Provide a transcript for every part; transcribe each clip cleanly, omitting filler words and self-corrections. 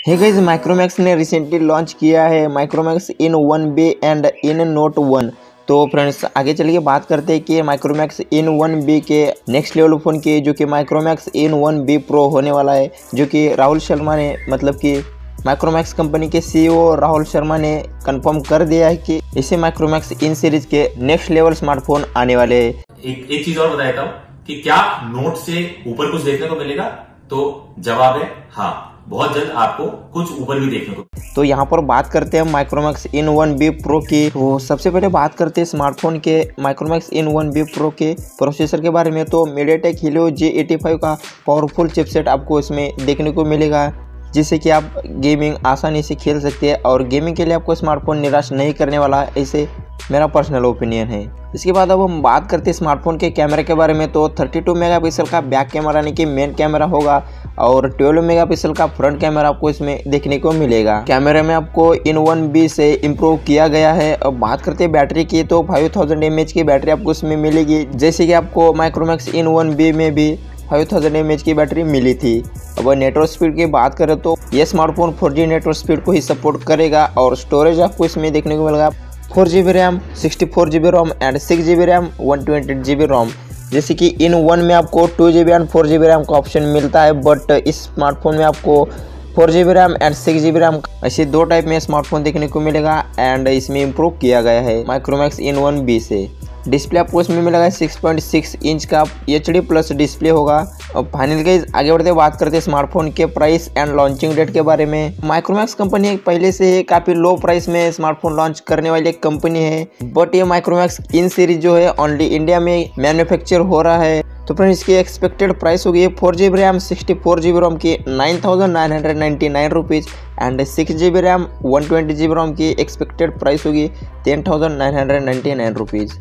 Hey guys, Micromax ने recently launch किया है Micromax in 1B and in note 1। तो फ्रेंड्स आगे चलिए बात करते हैं कि माइक्रोमैक्स इन 1B के नेक्स्ट लेवल फ़ोन की जो कि माइक्रोमैक्स इन 1B प्रो होने वाला है, जो कि राहुल शर्मा ने मतलब कि माइक्रोमैक्स कंपनी के सीईओ राहुल शर्मा ने कंफर्म कर दिया है कि इसे माइक्रोमैक्स इन सीरीज के नेक्स्ट लेवल स्मार्टफोन आने वाले हैं। एक चीज और बताया था कि क्या नोट से ऊपर कुछ देखने को मिलेगा, तो जवाब है हाँ, बहुत जल्द आपको कुछ ऊपर भी देखने को। तो यहाँ पर बात करते हैं माइक्रोमैक्स इन 1B प्रो की। तो सबसे पहले बात करते हैं स्मार्टफोन के माइक्रोमैक्स इन 1B प्रो के प्रोसेसर के बारे में। तो मीडियाटेक हीलियो G85 का पावरफुल चिपसेट आपको इसमें देखने को मिलेगा, जिससे कि आप गेमिंग आसानी से खेल सकते हैं और गेमिंग के लिए आपको स्मार्टफोन निराश नहीं करने वाला, ऐसे मेरा पर्सनल ओपिनियन है। इसके बाद अब हम बात करते हैं स्मार्टफोन के कैमरे के बारे में। तो 32 मेगापिक्सल का बैक कैमरा यानी कि मेन कैमरा होगा और 12 मेगापिक्सल का फ्रंट कैमरा आपको इसमें देखने को मिलेगा। कैमरे में आपको इन 1B से इम्प्रूव किया गया है। अब बात करते हैं बैटरी की, तो 5000 mAh की बैटरी आपको इसमें मिलेगी, जैसे कि आपको माइक्रोमैक्स इन 1B में भी 5000 mAh की बैटरी मिली थी। अब नेटवर्क स्पीड की बात करें तो ये स्मार्टफोन 4G नेटवर्क स्पीड को ही सपोर्ट करेगा और स्टोरेज आपको इसमें देखने को मिलेगा 4GB RAM, 64GB ROM and 6GB RAM, 128GB ROM. जैसे कि इन 1 में आपको 2GB एंड 4GB रैम का ऑप्शन मिलता है, बट इस स्मार्टफोन में आपको 4GB RAM and 6GB RAM ऐसे दो टाइप में स्मार्टफोन देखने को मिलेगा एंड इसमें इम्प्रूव किया गया है माइक्रोमैक्स इन 1B से। डिस्प्ले आपको इसमें मिलेगा 6.6 इंच का HD प्लस डिस्प्ले होगा। और फाइनल गाइस आगे बढ़ते बात करते हैं स्मार्टफोन के प्राइस एंड लॉन्चिंग डेट के बारे में। माइक्रोमैक्स कंपनी पहले से काफ़ी लो प्राइस में स्मार्टफोन लॉन्च करने वाली एक कंपनी है, बट ये माइक्रोमैक्स इन सीरीज जो है ओनली इंडिया में मैन्युफैक्चर हो रहा है। तो फ्रेंड्स इसकी एक्सपेक्टेड प्राइस होगी 4GB रैम 64GB रोम की 9999 rupees and 6GB RAM 120GB रोम की एक्सपेक्टेड प्राइस होगी 10,999 रुपीज़।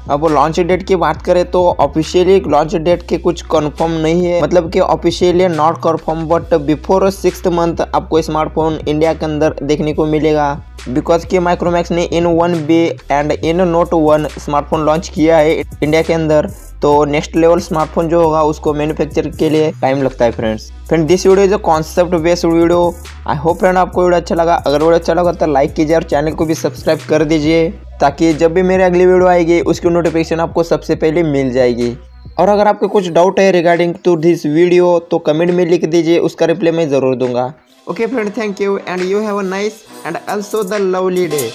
अब लॉन्च डेट की बात करें तो ऑफिशियली लॉन्च डेट के कुछ कंफर्म नहीं है, मतलब कि officially not confirm, but before 6th month आपको स्मार्टफोन इंडिया के अंदर देखने को मिलेगा, बिकॉज कि माइक्रोमैक्स ने इन 1B and in note 1 smartphone launch किया है इंडिया के अंदर। तो नेक्स्ट लेवल स्मार्टफोन जो होगा उसको मैन्युफैक्चर के लिए टाइम लगता है friends. This video is a concept based video. I hope friend आपको वीडियो अच्छा लगा। अगर वीडियो अच्छा लगा तो लाइक कीजिए और चैनल को भी सब्सक्राइब कर दीजिए, ताकि जब भी मेरी अगली वीडियो आएगी उसकी नोटिफिकेशन आपको सबसे पहले मिल जाएगी। और अगर आपको कुछ डाउट है रिगार्डिंग टू दिस वीडियो तो कमेंट में लिख दीजिए, उसका रिप्लाई मैं ज़रूर दूंगा। Okay friend, thank you and you have a nice and also the lovely day.